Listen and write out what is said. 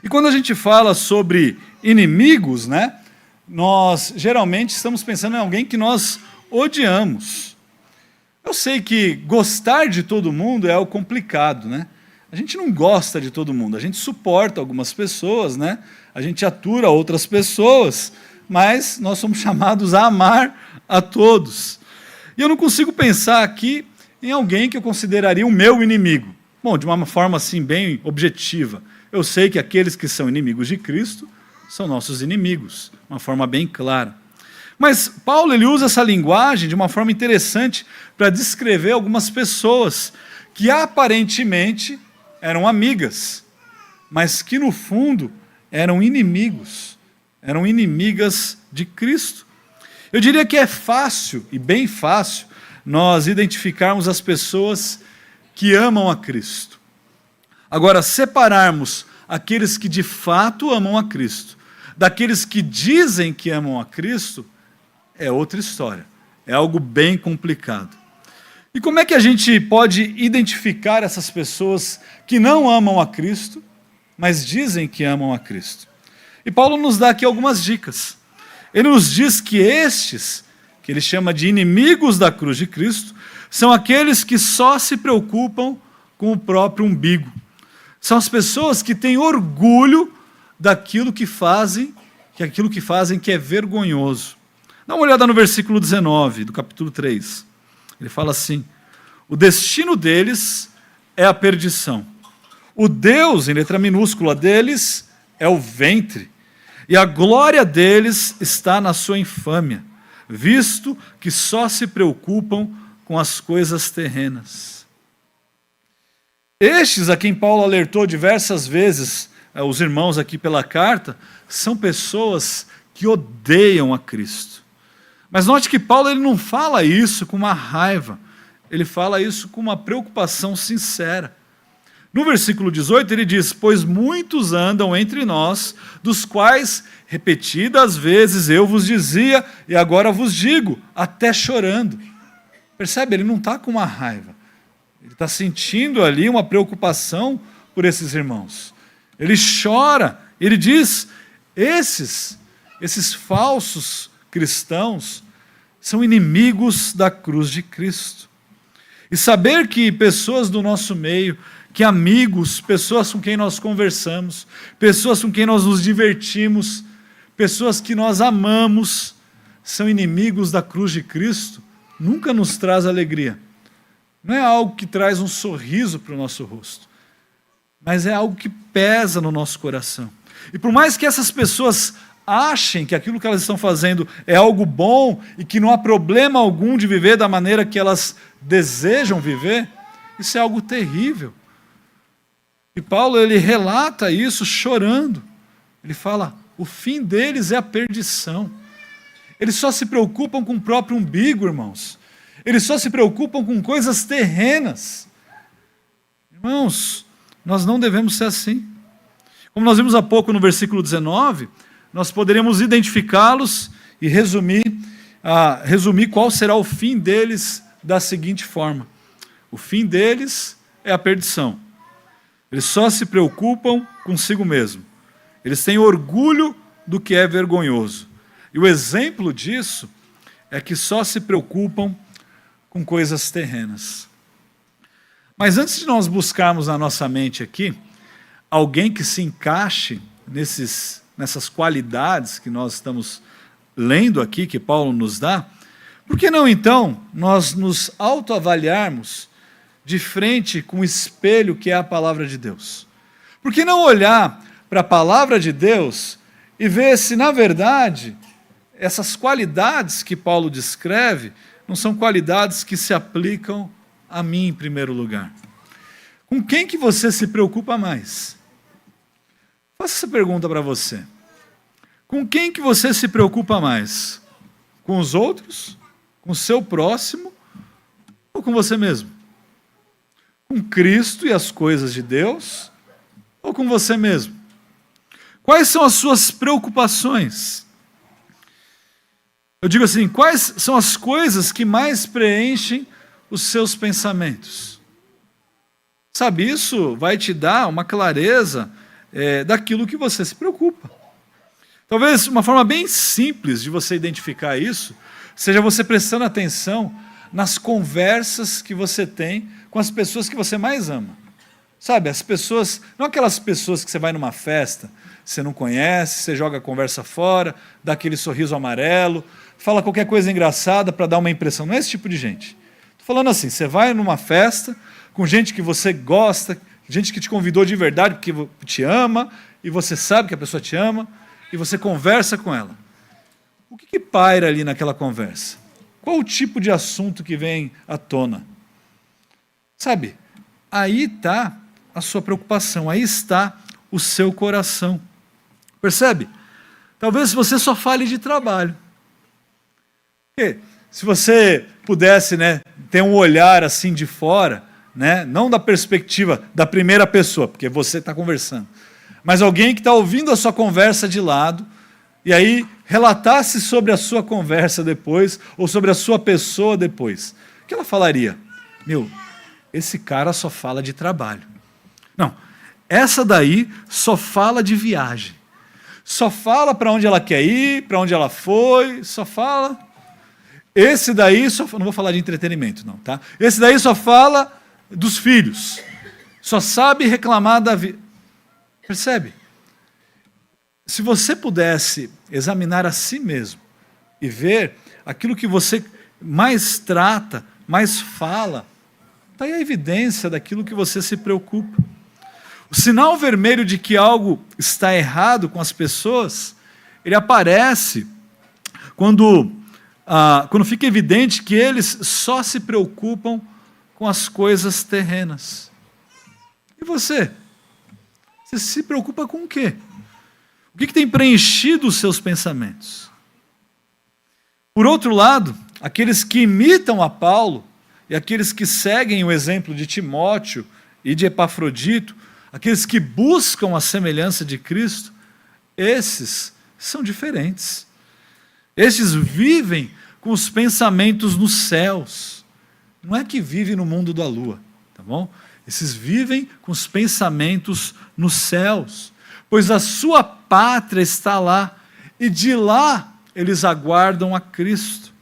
E quando a gente fala sobre inimigos, né, nós geralmente estamos pensando em alguém que nós odiamos. Eu sei que gostar de todo mundo é algo complicado, né? A gente não gosta de todo mundo, a gente suporta algumas pessoas, né? A gente atura outras pessoas, mas nós somos chamados a amar a todos. E eu não consigo pensar aqui em alguém que eu consideraria o meu inimigo. Bom, de uma forma assim bem objetiva. Eu sei que aqueles que são inimigos de Cristo são nossos inimigos, de uma forma bem clara. Mas Paulo ele usa essa linguagem de uma forma interessante para descrever algumas pessoas que aparentemente eram amigas, mas que no fundo eram inimigos, eram inimigas de Cristo. Eu diria que é fácil, e bem fácil, nós identificarmos as pessoas que amam a Cristo. Agora, separarmos aqueles que de fato amam a Cristo, daqueles que dizem que amam a Cristo, é outra história, é algo bem complicado. E como é que a gente pode identificar essas pessoas que não amam a Cristo, mas dizem que amam a Cristo? E Paulo nos dá aqui algumas dicas. Ele nos diz que estes, que ele chama de inimigos da cruz de Cristo, são aqueles que só se preocupam com o próprio umbigo. São as pessoas que têm orgulho daquilo que fazem, que é vergonhoso. Dá uma olhada no versículo 19 do capítulo 3. Ele fala assim: o destino deles é a perdição. O Deus, em letra minúscula, deles é o ventre. E a glória deles está na sua infâmia, visto que só se preocupam com as coisas terrenas. Estes a quem Paulo alertou diversas vezes, os irmãos aqui pela carta, são pessoas que odeiam a Cristo. Mas note que Paulo ele não fala isso com uma raiva, ele fala isso com uma preocupação sincera. No versículo 18 ele diz: pois muitos andam entre nós, dos quais repetidas vezes eu vos dizia, e agora vos digo, até chorando. Percebe? Ele não está com uma raiva, ele está sentindo ali uma preocupação por esses irmãos. Ele chora, ele diz: esses falsos cristãos são inimigos da cruz de Cristo. E saber que pessoas do nosso meio, que amigos, pessoas com quem nós conversamos, pessoas com quem nós nos divertimos, pessoas que nós amamos, são inimigos da cruz de Cristo, nunca nos traz alegria. Não é algo que traz um sorriso para o nosso rosto, mas é algo que pesa no nosso coração. E por mais que essas pessoas achem que aquilo que elas estão fazendo é algo bom e que não há problema algum de viver da maneira que elas desejam viver, isso é algo terrível. E Paulo ele relata isso chorando. Ele fala: o fim deles é a perdição. Eles só se preocupam com o próprio umbigo, irmãos. Eles só se preocupam com coisas terrenas. Irmãos, nós não devemos ser assim. Como nós vimos há pouco no versículo 19, nós poderíamos identificá-los e resumir qual será o fim deles da seguinte forma: o fim deles é a perdição. Eles só se preocupam consigo mesmo. Eles têm orgulho do que é vergonhoso. E o exemplo disso é que só se preocupam com coisas terrenas. Mas antes de nós buscarmos na nossa mente aqui alguém que se encaixe nessas qualidades que nós estamos lendo aqui, que Paulo nos dá, por que não então nós nos autoavaliarmos de frente com o espelho que é a palavra de Deus? Por que não olhar para a palavra de Deus e ver se, na verdade, essas qualidades que Paulo descreve não são qualidades que se aplicam a mim em primeiro lugar? Com quem que você se preocupa mais? Faça essa pergunta para você. Com quem que você se preocupa mais? Com os outros? Com o seu próximo? Ou com você mesmo? Com Cristo e as coisas de Deus? Ou com você mesmo? Quais são as suas preocupações? Eu digo assim, quais são as coisas que mais preenchem os seus pensamentos? Sabe, isso vai te dar uma clareza daquilo que você se preocupa. Talvez uma forma bem simples de você identificar isso seja você prestando atenção nas conversas que você tem com as pessoas que você mais ama. Sabe, as pessoas, não aquelas pessoas que você vai numa festa, você não conhece, você joga a conversa fora, dá aquele sorriso amarelo, fala qualquer coisa engraçada para dar uma impressão. Não é esse tipo de gente. Estou falando assim, você vai numa festa com gente que você gosta, gente que te convidou de verdade porque te ama, e você sabe que a pessoa te ama, e você conversa com ela. O que paira ali naquela conversa? Qual o tipo de assunto que vem à tona? Sabe, aí está a sua preocupação, aí está o seu coração. Percebe? Talvez você só fale de trabalho. Porque se você pudesse, ter um olhar assim de fora, não da perspectiva da primeira pessoa, porque você está conversando, mas alguém que está ouvindo a sua conversa de lado, e aí relatasse sobre a sua conversa depois, ou sobre a sua pessoa depois, o que ela falaria? Esse cara só fala de trabalho. Não, essa daí só fala de viagem. Só fala para onde ela quer ir, para onde ela foi, só fala. Esse daí, não vou falar de entretenimento não, tá? Esse daí só fala dos filhos. Só sabe reclamar da vida. Percebe? Se você pudesse examinar a si mesmo e ver aquilo que você mais trata, mais fala, está aí a evidência daquilo que você se preocupa. O sinal vermelho de que algo está errado com as pessoas, ele aparece quando fica evidente que eles só se preocupam com as coisas terrenas. E você? Você se preocupa com o quê? O que tem preenchido os seus pensamentos? Por outro lado, aqueles que imitam a Paulo e aqueles que seguem o exemplo de Timóteo e de Epafrodito, aqueles que buscam a semelhança de Cristo, esses são diferentes. Esses vivem com os pensamentos nos céus. Não é que vivem no mundo da lua, tá bom? Esses vivem com os pensamentos nos céus, pois a sua pátria está lá, e de lá eles aguardam a Cristo.